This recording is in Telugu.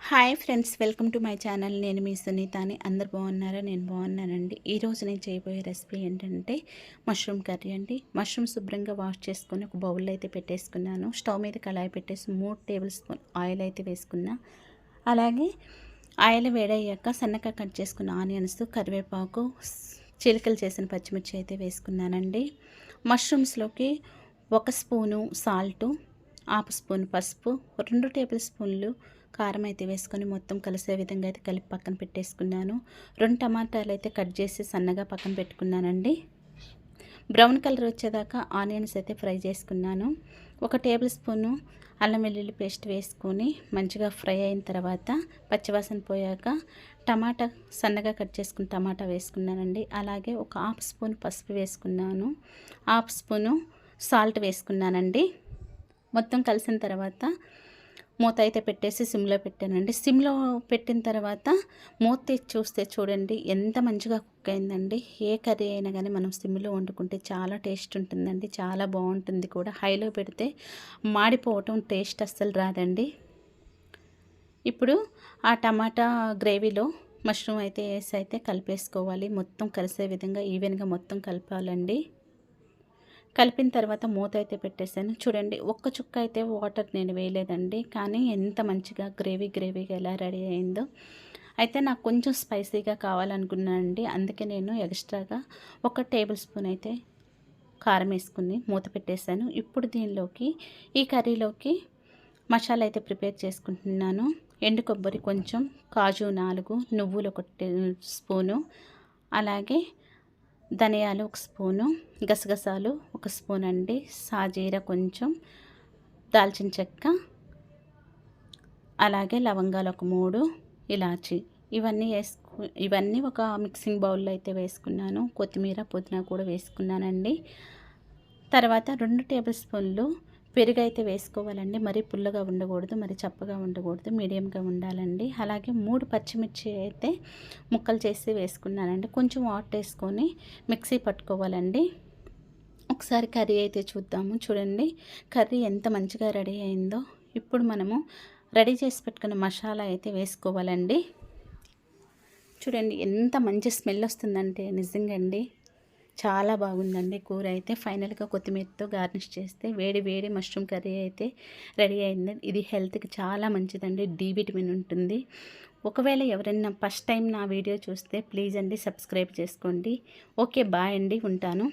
Hi friends, welcome to my channel. నేను మీ సునీతని. అందరు బాగున్నారా? నేను బాగున్నానండి. ఈరోజు నేను చేయబోయే రెసిపీ ఏంటంటే మష్రూమ్ కర్రీ అండి. మష్రూమ్ శుభ్రంగా వాష్ చేసుకొని ఒక బౌల్లో అయితే పెట్టేసుకున్నాను. స్టవ్ మీద కళాయి పెట్టేసి 3 టేబుల్ స్పూన్ ఆయిల్ అయితే వేసుకున్నా. అలాగే ఆయిల్ వేడయ్యాక సన్నగా కట్ చేసుకున్న ఆనియన్స్, కరివేపాకు, చిలుకలు చేసిన పచ్చిమిర్చి అయితే వేసుకున్నానండి. మష్రూమ్స్లోకి 1 స్పూను సాల్టు, హాఫ్ స్పూన్ పసుపు, 2 టేబుల్ స్పూన్లు కారం అయితే వేసుకొని మొత్తం కలిసే విధంగా అయితే కలిపి పక్కన పెట్టేసుకున్నాను. 2 టమాటాలు అయితే కట్ చేసి సన్నగా పక్కన పెట్టుకున్నానండి. బ్రౌన్ కలర్ వచ్చేదాకా ఆనియన్స్ అయితే ఫ్రై చేసుకున్నాను. 1 టేబుల్ స్పూను అల్లం వెల్లుల్లి పేస్ట్ వేసుకొని మంచిగా ఫ్రై అయిన తర్వాత పచ్చివాసన పోయాక టమాటా సన్నగా కట్ చేసుకుని టమాటా వేసుకున్నానండి. అలాగే ఒక హాఫ్ స్పూన్ పసుపు వేసుకున్నాను. హాఫ్ స్పూను సాల్ట్ వేసుకున్నానండి. మొత్తం కలిసిన తర్వాత మూత అయితే పెట్టేసి సిమ్లో పెట్టానండి. సిమ్లో పెట్టిన తర్వాత మూత తీసి చూస్తే చూడండి ఎంత మంచిగా కుక్ అయిందండి. ఏ కర్రీ అయినా కానీ మనం సిమ్లో వండుకుంటే చాలా టేస్ట్ ఉంటుందండి, చాలా బాగుంటుంది కూడా. హైలో పెడితే మాడిపోవటం, టేస్ట్ అస్సలు రాదండి. ఇప్పుడు ఆ టమాటా గ్రేవీలో మష్రూమ్ అయితే వేసి అయితే కలిపేసుకోవాలి. మొత్తం కలిసే విధంగా ఈవెన్గా మొత్తం కలపాలండి. కలిపిన తర్వాత మూత అయితే పెట్టేశాను. చూడండి, ఒక్క చుక్క అయితే వాటర్ నేను వేయలేదండి, కానీ ఎంత మంచిగా గ్రేవీగా ఎలా రెడీ అయిందో. అయితే నాకు కొంచెం స్పైసీగా కావాలనుకున్నానండి, అందుకే నేను ఎక్స్ట్రాగా 1 టేబుల్ స్పూన్ అయితే కారం వేసుకుని మూత పెట్టేశాను. ఇప్పుడు దీనిలోకి, ఈ కర్రీలోకి మసాలా అయితే ప్రిపేర్ చేసుకుంటున్నాను. ఎండు కొబ్బరి కొంచెం, కాజు 4, నువ్వులు 1 స్పూను, అలాగే ధనియాలు 1 స్పూను, గసగసాలు 1 స్పూన్ అండి, సాజీర కొంచెం, దాల్చిన చెక్క, అలాగే లవంగాలు 3, ఇలాచి, ఇవన్నీ ఒక మిక్సింగ్ బౌల్లో అయితే వేసుకున్నాను. కొత్తిమీర, పుదీనా కూడా వేసుకున్నానండి. తర్వాత 2 టేబుల్ స్పూన్లు పెరుగు అయితే వేసుకోవాలండి. మరి పుల్లగా ఉండకూడదు, మరి చప్పగా ఉండకూడదు, మీడియంగా ఉండాలండి. అలాగే 3 పచ్చిమిర్చి అయితే ముక్కలు చేసి వేసుకున్నానండి. కొంచెం వాటర్ వేసుకొని మిక్సీ పట్టుకోవాలండి. ఒకసారి కర్రీ అయితే చూద్దాము. చూడండి, కర్రీ ఎంత మంచిగా రెడీ అయిందో. ఇప్పుడు మనము రెడీ చేసి పెట్టుకున్న మసాలా అయితే వేసుకోవాలండి. చూడండి ఎంత మంచి స్మెల్ వస్తుందంటే నిజంగా అండి, చాలా బాగుందండి కూర అయితే. ఫైనల్గా కొత్తిమీరతో గార్నిష్ చేస్తే వేడి మష్రూమ్ కర్రీ అయితే రెడీ అయింది. ఇది హెల్త్కి చాలా మంచిదండి, డి విటమిన్ ఉంటుంది. ఒకవేళ ఎవరైనా ఫస్ట్ టైం నా వీడియో చూస్తే ప్లీజ్ అండి సబ్స్క్రైబ్ చేసుకోండి. ఓకే, బాయ్ అండి, ఉంటాను.